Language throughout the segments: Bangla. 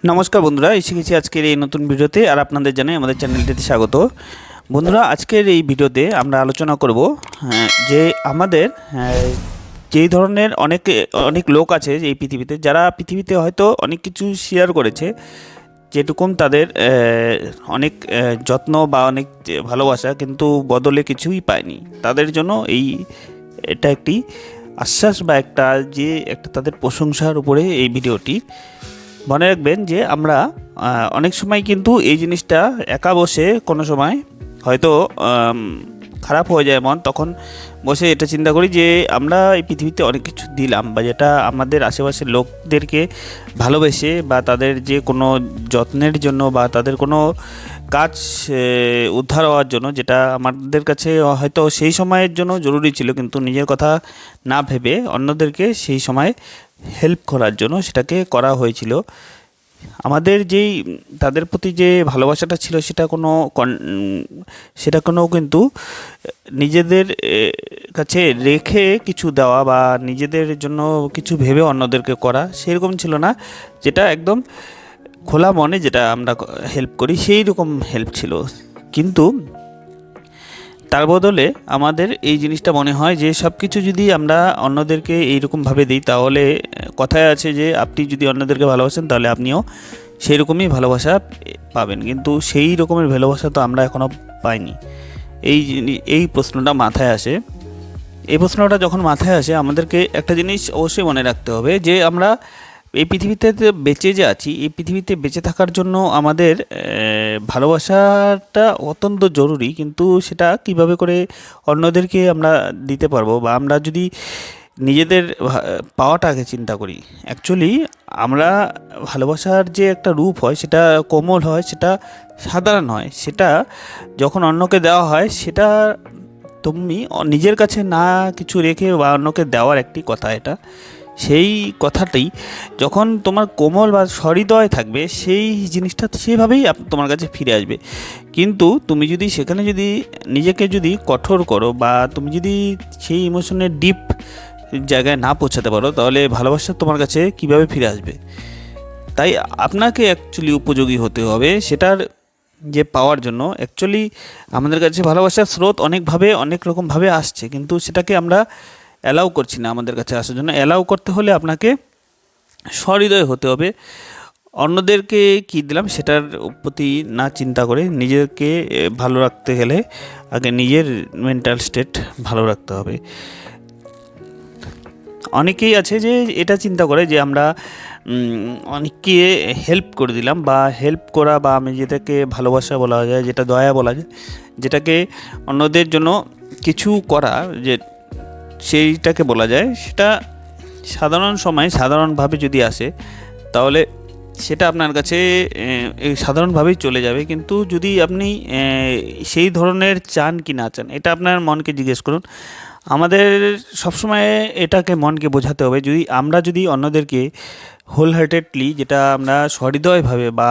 নমস্কার বন্ধুরা, এসে গেছি আজকের এই নতুন ভিডিওতে। আর আপনাদের জানাই আমাদের চ্যানেলটিতে স্বাগত। বন্ধুরা, আজকের এই ভিডিওতে আমরা আলোচনা করব যে আমাদের যেই ধরনের অনেক লোক আছে এই পৃথিবীতে, যারা পৃথিবীতে হয়তো অনেক কিছু শেয়ার করেছে, যেরকম তাদের অনেক যত্ন বা অনেক ভালোবাসা, কিন্তু বদলে কিছুই পায়নি। তাদের জন্য এটা একটি আশ্বাস বা একটা তাদের প্রশংসার উপরে এই ভিডিওটি। মনে রাখবেন যে আমরা অনেক সময় কিন্তু এই জিনিসটা একা বসে কোনো সময় হয়তো খারাপ হয়ে যায় মন, তখন বসে এটা চিন্তা করি যে আমরা এই পৃথিবীতে অনেক কিছু দিলাম, বা যেটা আমাদের আশেপাশের লোকদেরকে ভালোবেসে বা তাদের যে কোনো যত্নের জন্য বা তাদের কোনো কাজ উদ্ধার হওয়ার জন্য, যেটা আমাদের কাছে হয়তো সেই সময়ের জন্য জরুরি ছিল, কিন্তু নিজের কথা না ভেবে অন্যদেরকে সেই সময় হেল্প করার জন্য সেটাকে করা হয়েছিল। আমাদের তাদের প্রতি যে ভালোবাসাটা ছিল সেটা কোনো কিন্তু নিজেদের কাছে রেখে কিছু দেওয়া বা নিজেদের জন্য কিছু ভেবে অন্যদেরকে করা সেরকম ছিল না। যেটা একদম খোলা মনে যেটা আমরা হেল্প করি, সেই রকম হেল্প ছিল। কিন্তু তার বদলে আমাদের এই জিনিসটা মনে হয় যে সব কিছু যদি আমরা অন্যদেরকে এইরকমভাবে দিই, তাহলে কথায় আছে যে আপনি যদি অন্যদেরকে ভালোবাসেন তাহলে আপনিও সেই রকমই ভালোবাসা পাবেন। কিন্তু সেই রকমের ভালোবাসা তো আমরা এখনও পাইনি। এই প্রশ্নটা মাথায় আসে। এই প্রশ্নটা যখন মাথায় আসে, আমাদেরকে একটা জিনিস অবশ্যই মনে রাখতে হবে যে আমরা এই পৃথিবীতে বেঁচে যে আছি, এই পৃথিবীতে বেঁচে থাকার জন্য আমাদের ভালোবাসাটা অত্যন্ত জরুরি। কিন্তু সেটা কিভাবে করে অন্যদেরকে আমরা দিতে পারবো, বা আমরা যদি নিজেদের পাওয়াটা আগে চিন্তা করি। অ্যাকচুয়ালি আমরা ভালোবাসার যে একটা রূপ হয়, সেটা কোমল হয়, সেটা সাধারণ হয়। সেটা যখন অন্যকে দেওয়া হয়, সেটা তুমি নিজের কাছে না কিছু রেখে বা অন্যকে দেওয়ার একটি কথা এটা। সেই কথাটি যখন তোমার কোমল বা সহৃদয় থাকবে, সেই জিনিসটা সেভাবেই তোমার কাছে ফিরে আসবে। কিন্তু তুমি যদি সেখানে নিজেকে কঠোর করো, বা তুমি যদি সেই ইমোশনের ডিপ জায়গায় না পৌঁছাতে পারো, তাহলে ভালোবাসা তোমার কাছে কিভাবে ফিরে আসবে? তাই আপনাকে অ্যাকচুয়ালি উপযোগী হতে হবে সেটার যে পাওয়ার জন্য। অ্যাকচুয়ালি আমাদের কাছে ভালোবাসার স্রোত অনেক রকমভাবে আসছে, কিন্তু সেটাকে আমরা অ্যালাউ করছি না আমাদের কাছে আসার জন্য। অ্যালাউ করতে হলে আপনাকে সহৃদয় হতে হবে। অন্যদেরকে কী দিলাম সেটার প্রতি না চিন্তা করে নিজেকে ভালো রাখতে গেলে আগে নিজের মেন্টাল স্টেট ভালো রাখতে হবে। অনেকেই আছে যে এটা চিন্তা করে যে আমরা অনেককে হেল্প করে দিলাম, বা হেল্প করা, বা আমি যেটাকে ভালোবাসা বলা যায়, যেটা দয়া বলা যায়, যেটাকে অন্যদের জন্য কিছু করা, যে সেইটাকে বলা যায়, সেটা সাধারণ সময় সাধারণভাবে যদি আসে, তাহলে সেটা আপনার কাছে সাধারণভাবেই চলে যাবে। কিন্তু যদি আপনি সেই ধরনের চান কি না চান, এটা আপনার মনকে জিজ্ঞেস করুন। আমাদের সবসময় এটাকে মনকে বোঝাতে হবে, আমরা অন্যদেরকে হোল হার্টেডলি, যেটা আমরা সহৃদয়ভাবে বা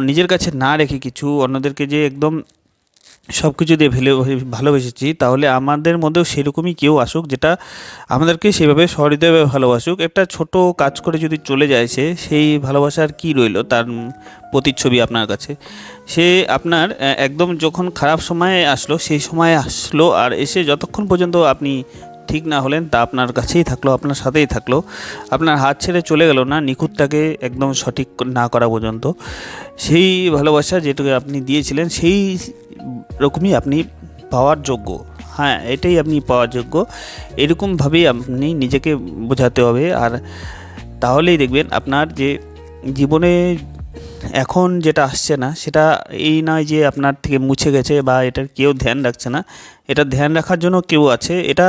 নিজের কাছে না রেখে কিছু অন্যদেরকে যে একদম সব কিছু দিয়ে ভালোবেসেছি, তাহলে আমাদের মধ্যেও সেরকমই কেউ আসুক যেটা আমাদেরকে সেভাবে সহৃদয়ভাবে ভালোবাসুক। একটা ছোট কাজ করে যদি চলে যায়, সেই ভালোবাসার কি রইল, তার প্রতিচ্ছবি আপনার কাছে। সে আপনার একদম যখন খারাপ সময়ে আসলো, সেই সময়ে আসলো, আর এসে যতক্ষণ পর্যন্ত আপনি ঠিক না হলেন, তা আপনার কাছেই থাকলো, আপনার সাথেই থাকলো, আপনার হাত ছেড়ে চলে গেল না, নিখুঁতটাকে একদম সঠিক না করা পর্যন্ত। সেই ভালোবাসা যেটুকু আপনি দিয়েছিলেন, সেই রকমই আপনি পাওয়ার যোগ্য। হ্যাঁ, এটাই আপনি পাওয়ার যোগ্য। এরকমভাবেই আপনি নিজেকে বোঝাতে হবে। আর তাহলেই দেখবেন আপনার যে জীবনে এখন যেটা আসছে না, সেটা এই নয় যে আপনার থেকে মুছে গেছে বা এটার কেউ ধ্যান রাখছে না। এটা ধ্যান রাখার জন্য কেউ আছে। এটা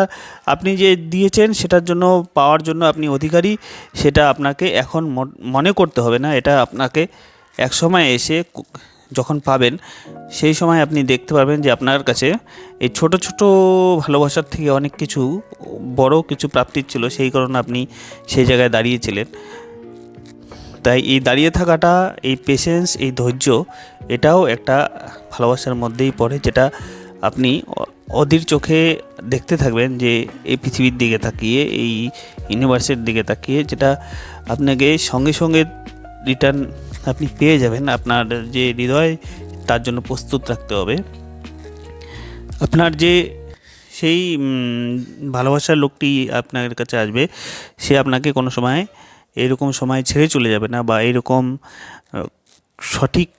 আপনি যে দিয়েছেন সেটার জন্য, পাওয়ার জন্য আপনি অধিকারী। সেটা আপনাকে এখন মনে করতে হবে না। এটা আপনাকে এক সময় এসে যখন পাবেন, সেই সময় আপনি দেখতে পারবেন যে আপনার কাছে এই ছোট ছোট ভালোবাসার থেকে অনেক কিছু বড় কিছু প্রাপ্তির ছিল, সেই কারণে আপনি সেই জায়গায় দাঁড়িয়েছিলেন। তাই এই দাঁড়িয়ে থাকাটা, এই পেশেন্স, এই ধৈর্য, এটাও একটা ভালোবাসার মধ্যেই পড়ে, যেটা আপনি অধীর চোখে দেখতে থাকবেন, যে এই পৃথিবীর দিকে তাকিয়ে, এই ইউনিভার্সের দিকে তাকিয়ে, যেটা আপনাকে সঙ্গে সঙ্গে রিটার্ন আপনি পেয়ে যাবেন। আপনার যে হৃদয় তার জন্য প্রস্তুত রাখতে হবে। আপনার যে সেই ভালোবাসার লোকটি আপনার কাছে আসবে, সে আপনাকে কোনো সময় এরকম সময় ছেড়ে চলে যাবে না, বা এরকম সঠিক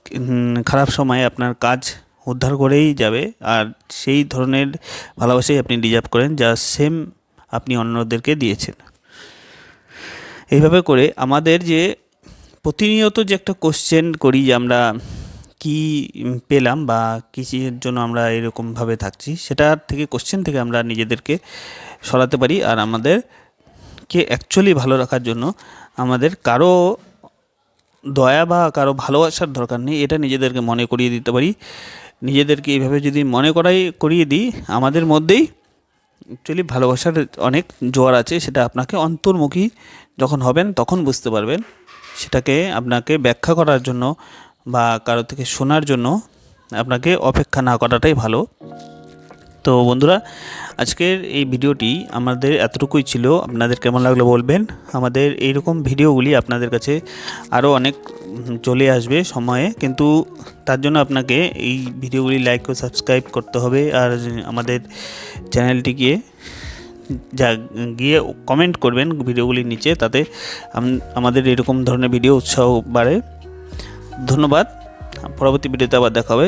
খারাপ সময়ে আপনার কাজ উদ্ধার করেই যাবে। আর সেই ধরনের ভালোবাসাই আপনি ডিজার্ভ করেন, যা সেম আপনি অন্যদেরকে দিয়েছেন। এইভাবে করে আমাদের যে প্রতিনিয়ত যে একটা কোশ্চেন করি যে আমরা কি পেলাম বা কিসের জন্য আমরা এরকমভাবে থাকছি, সেটার থেকে কোশ্চেন থেকে আমরা নিজেদেরকে সরাতে পারি। আর আমাদেরকে অ্যাকচুয়ালি ভালো রাখার জন্য আমাদের কারো দয়া বা কারো ভালোবাসার দরকার নেই, এটা নিজেদেরকে মনে করিয়ে দিতে পারি। নিজেদেরকে এইভাবে যদি মনে করিয়ে দিই, আমাদের মধ্যেই অ্যাকচুয়ালি ভালোবাসার অনেক জোয়ার আছে। সেটা আপনাকে অন্তর্মুখী যখন হবেন তখন বুঝতে পারবেন। সেটাকে আপনাকে ব্যাখ্যা করার জন্য বা কারো থেকে শোনার জন্য আপনাকে অপেক্ষা না করাটাই ভালো। তো বন্ধুরা, আজকের এই ভিডিওটি আমাদের এতটুকুই ছিল। আপনাদের কেমন লাগলো বলবেন। আমাদের এইরকম ভিডিওগুলি আপনাদের কাছে আরও অনেক চলে আসবে সময়ে, কিন্তু তার জন্য আপনাকে এই ভিডিওগুলি লাইক ও সাবস্ক্রাইব করতে হবে। আর আমাদের চ্যানেলটিকে গিয়ে কমেন্ট করবেন ভিডিওগুলির নিচে, তাতে আমাদের এরকম ধরনের ভিডিও উৎসাহ বাড়ে। ধন্যবাদ। পরবর্তী ভিডিওতে আবার দেখা হবে।